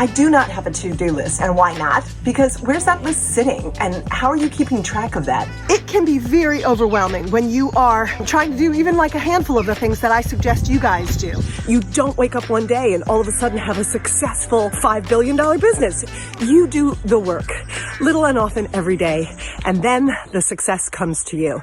I do not have a to-do list. And why not? Because where's that list sitting? And how are you keeping track of that? It can be very overwhelming when you are trying to do even like a handful of the things that I suggest you guys do. You don't wake up one day and all of a sudden have a successful $5 billion business. You do the work, little and often every day, and then the success comes to you.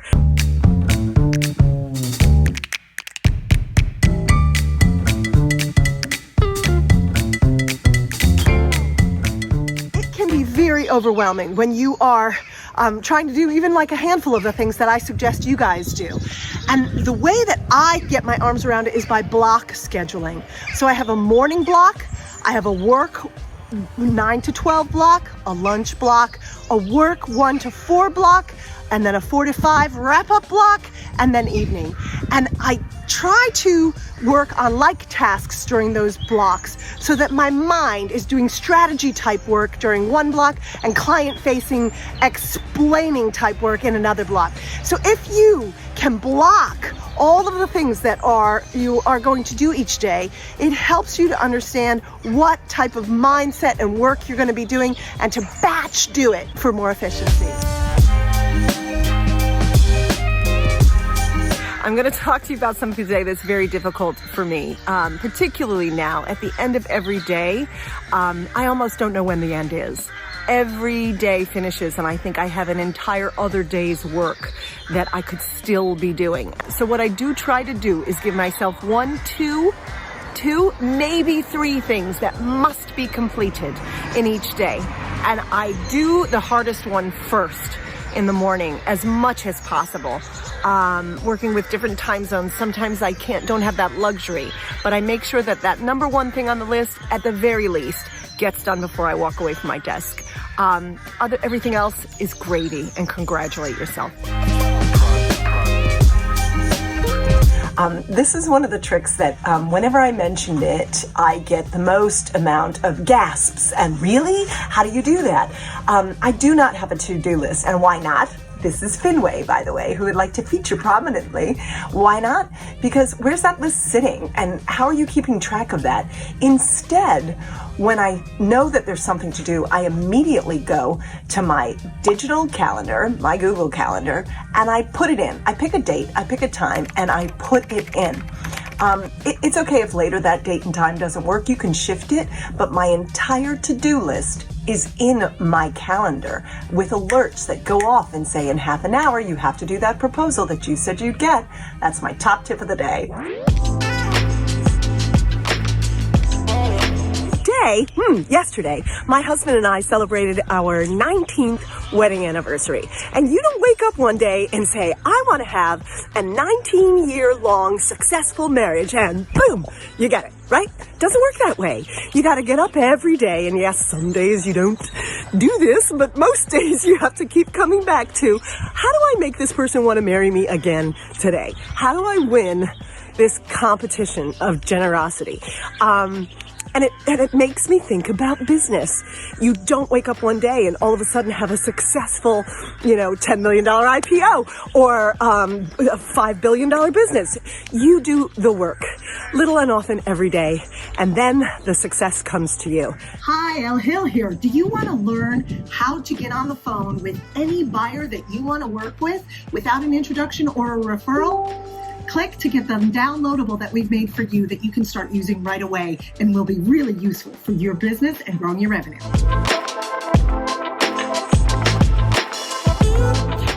Very overwhelming when you are trying to do even like a handful of the things that I suggest you guys do. And the way that I get my arms around it is by block scheduling. So I have a morning block, I have a work 9 to 12 block, a lunch block, a work 1 to 4 block, and then a 4 to 5 wrap-up block, and then evening. And I try to work on like tasks during those blocks so that my mind is doing strategy type work during one block and client-facing explaining type work in another block. So if you can block all of the things that you are going to do each day, it helps you to understand what type of mindset and work you're going to be doing and to batch do it for more efficiency. I'm going to talk to you about something today that's very difficult for me, particularly now at the end of every day. I almost don't know when the end is. Every day finishes and I think I have an entire other day's work that I could still be doing. So what I do try to do is give myself 1, 2, maybe 3 things that must be completed in each day. And I do the hardest one first in the morning as much as possible. Working with different time zones, sometimes I don't have that luxury, but I make sure that that number 1 thing on the list, at the very least, gets done before I walk away from my desk. Everything else is gravy, and congratulate yourself. This is one of the tricks that whenever I mention it, I get the most amount of gasps. And really? How do you do that? I do not have a to-do list. And why not? This is Finway, by the way, who would like to feature prominently. Why not? Because where's that list sitting? And how are you keeping track of that? Instead, when I know that there's something to do, I immediately go to my digital calendar, my Google Calendar, and I put it in. I pick a date, I pick a time, and I put it in. It's okay if later that date and time doesn't work. You can shift it, but my entire to-do list is in my calendar with alerts that go off and say in half an hour you have to do that proposal that you said you'd get. That's my top tip of the day. Yesterday, my husband and I celebrated our 19th wedding anniversary. And you don't wake up one day and say, I want to have a 19-year-long successful marriage, and boom, you get it, right? Doesn't work that way. You got to get up every day, and yes, some days you don't do this, but most days you have to keep coming back to, how do I make this person want to marry me again today? How do I win this competition of generosity? And it makes me think about business. You don't wake up one day and all of a sudden have a successful, $10 million IPO or a $5 billion business. You do the work, little and often every day, and then the success comes to you. Hi, Elle here. Do you want to learn how to get on the phone with any buyer that you want to work with without an introduction or a referral? Click to get them downloadable that we've made for you that you can start using right away and will be really useful for your business and growing your revenue.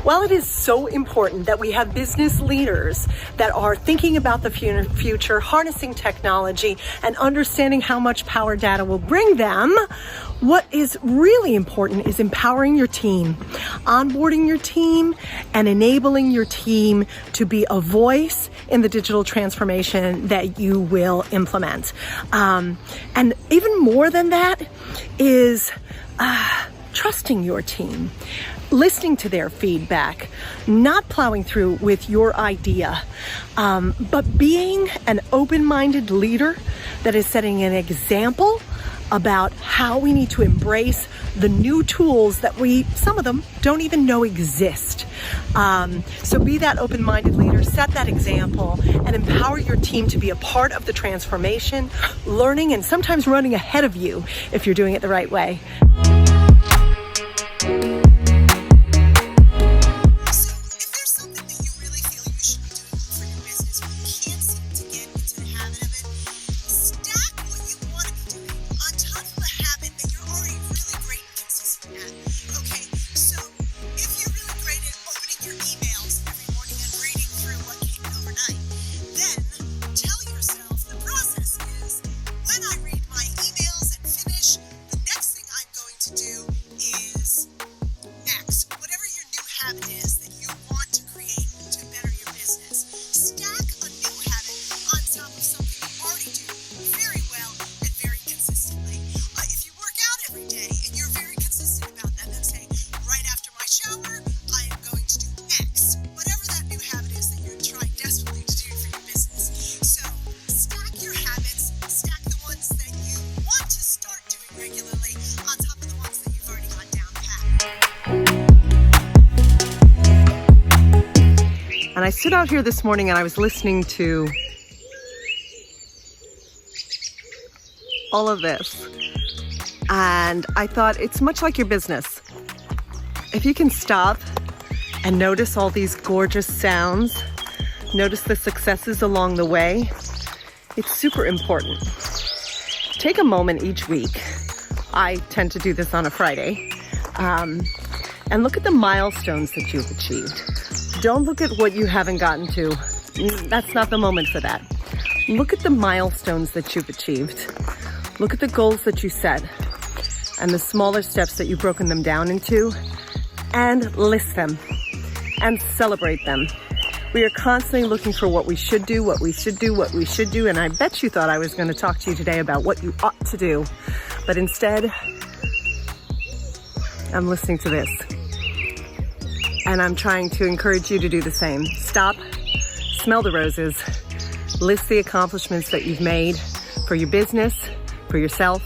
Well, it is so important that we have business leaders that are thinking about the future, harnessing technology, and understanding how much power data will bring them. What is really important is empowering your team, onboarding your team, and enabling your team to be a voice in the digital transformation that you will implement. And even more than that is trusting your team, listening to their feedback, not plowing through with your idea, but being an open-minded leader that is setting an example about how we need to embrace the new tools that some of them don't even know exist. So be that open-minded leader, set that example, and empower your team to be a part of the transformation, learning and sometimes running ahead of you if you're doing it the right way. And I stood out here this morning and I was listening to all of this. And I thought, it's much like your business. If you can stop and notice all these gorgeous sounds, notice the successes along the way, it's super important. Take a moment each week. I tend to do this on a Friday. And look at the milestones that you've achieved. Don't look at what you haven't gotten to. That's not the moment for that. Look at the milestones that you've achieved. Look at the goals that you set and the smaller steps that you've broken them down into, and list them and celebrate them. We are constantly looking for what we should do, what we should do, what we should do. And I bet you thought I was going to talk to you today about what you ought to do. But instead, I'm listening to this. And I'm trying to encourage you to do the same. Stop, smell the roses, list the accomplishments that you've made for your business, for yourself,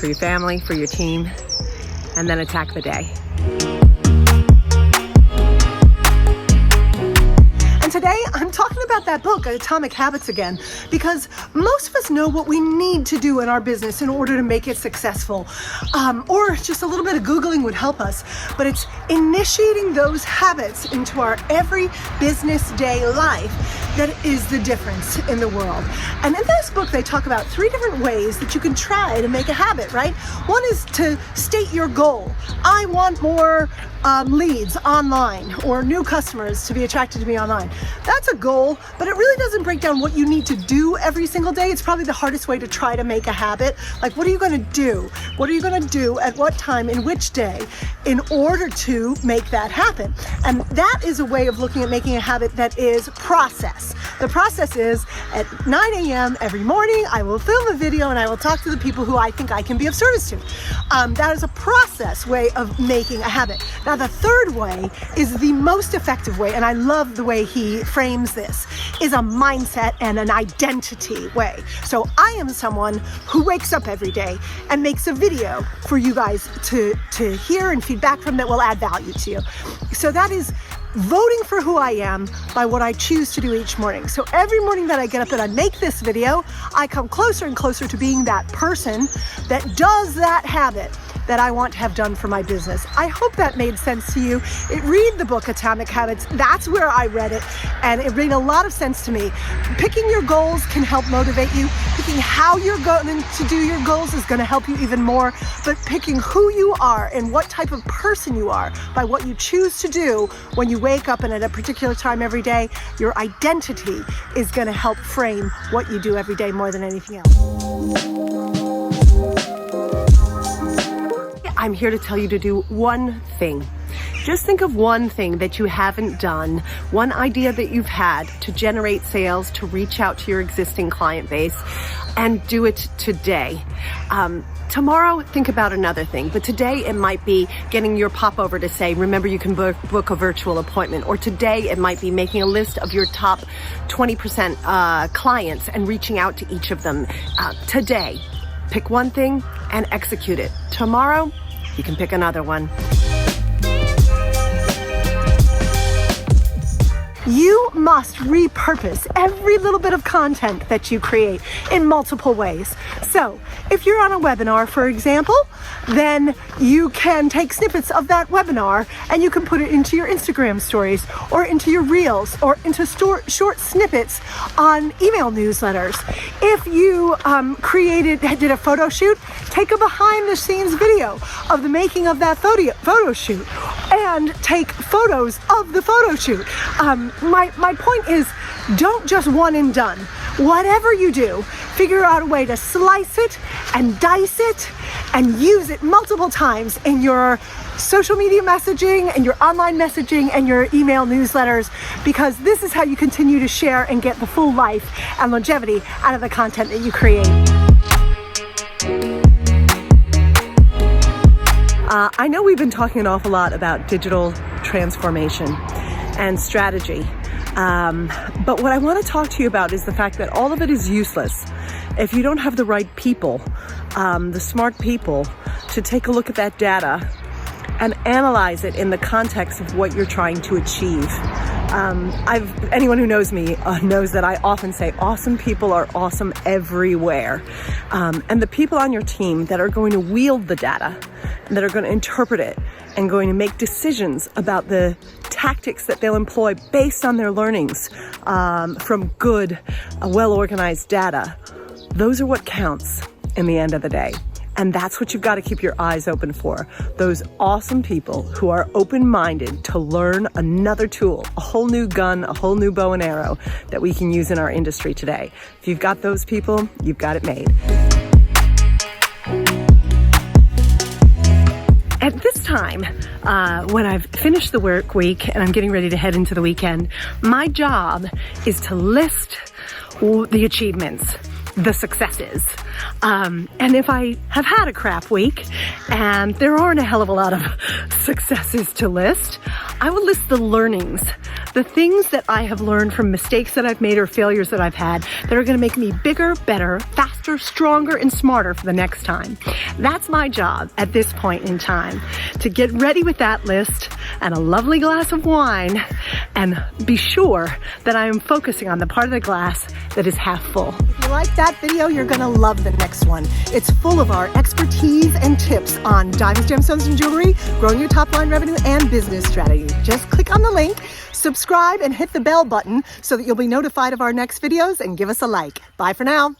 for your family, for your team, and then attack the day. And today I'm talking about that book, Atomic Habits, again, because most of us know what we need to do in our business in order to make it successful. Or just a little bit of Googling would help us. But it's initiating those habits into our every business day life that is the difference in the world. And in this book, they talk about 3 different ways that you can try to make a habit, right? One is to state your goal. I want more leads online or new customers to be attracted to me online. That's a goal, but it really doesn't break down what you need to do every single day. It's probably the hardest way to try to make a habit. Like, what are you going to do? What are you going to do at what time, in which day, in order to make that happen? And that is a way of looking at making a habit that is process. The process is at 9 a.m. every morning, I will film a video and I will talk to the people who I think I can be of service to. That is a process way of making a habit. Now, the third way is the most effective way, and I love the way he frames this, is a mindset and an identity way. So I am someone who wakes up every day and makes a video for you guys to hear and feedback from that will add value to you. So that is voting for who I am by what I choose to do each morning. So every morning that I get up and I make this video, I come closer and closer to being that person that does that habit that I want to have done for my business. I hope that made sense to you. Read the book Atomic Habits. That's where I read it, and it made a lot of sense to me. Picking your goals can help motivate you. Picking how you're going to do your goals is going to help you even more. But picking who you are and what type of person you are by what you choose to do when you wake up and at a particular time every day, your identity is going to help frame what you do every day more than anything else. I'm here to tell you to do one thing. Just think of one thing that you haven't done, one idea that you've had to generate sales, to reach out to your existing client base, and do it today. Tomorrow, think about another thing, but today it might be getting your popover to say, remember you can book a virtual appointment, or today it might be making a list of your top 20% clients and reaching out to each of them today. Pick one thing and execute it. Tomorrow, you can pick another one. You must repurpose every little bit of content that you create in multiple ways. So if you're on a webinar, for example, then you can take snippets of that webinar and you can put it into your Instagram stories or into your reels or into short snippets on email newsletters. If you did a photo shoot, take a behind the scenes video of the making of that photo shoot and take photos of the photo shoot. My point is, don't just one and done. Whatever you do, figure out a way to slice it and dice it and use it multiple times in your social media messaging and your online messaging and your email newsletters, because this is how you continue to share and get the full life and longevity out of the content that you create. I know we've been talking an awful lot about digital transformation and strategy. But what I want to talk to you about is the fact that all of it is useless if you don't have the right people, the smart people, to take a look at that data and analyze it in the context of what you're trying to achieve. Anyone who knows me knows that I often say awesome people are awesome everywhere. And the people on your team that are going to wield the data, that are going to interpret it and going to make decisions about the tactics that they'll employ based on their learnings from good, well-organized data, those are what counts in the end of the day. And that's what you've got to keep your eyes open for. Those awesome people who are open-minded to learn another tool, a whole new gun, a whole new bow and arrow that we can use in our industry today. If you've got those people, you've got it made. At this time, when I've finished the work week and I'm getting ready to head into the weekend, my job is to list the achievements, the successes. And if I have had a crap week and there aren't a hell of a lot of successes to list, I will list the learnings, the things that I have learned from mistakes that I've made or failures that I've had that are going to make me bigger, better, faster, stronger, and smarter for the next time. That's my job at this point in time, to get ready with that list and a lovely glass of wine and be sure that I am focusing on the part of the glass that is half full. If you like that video, you're going to love the next one. It's full of our expertise and tips on diamonds, gemstones, and jewelry, growing your top line revenue, and business strategy. Just click on the link, subscribe, and hit the bell button so that you'll be notified of our next videos, and give us a like. Bye for now.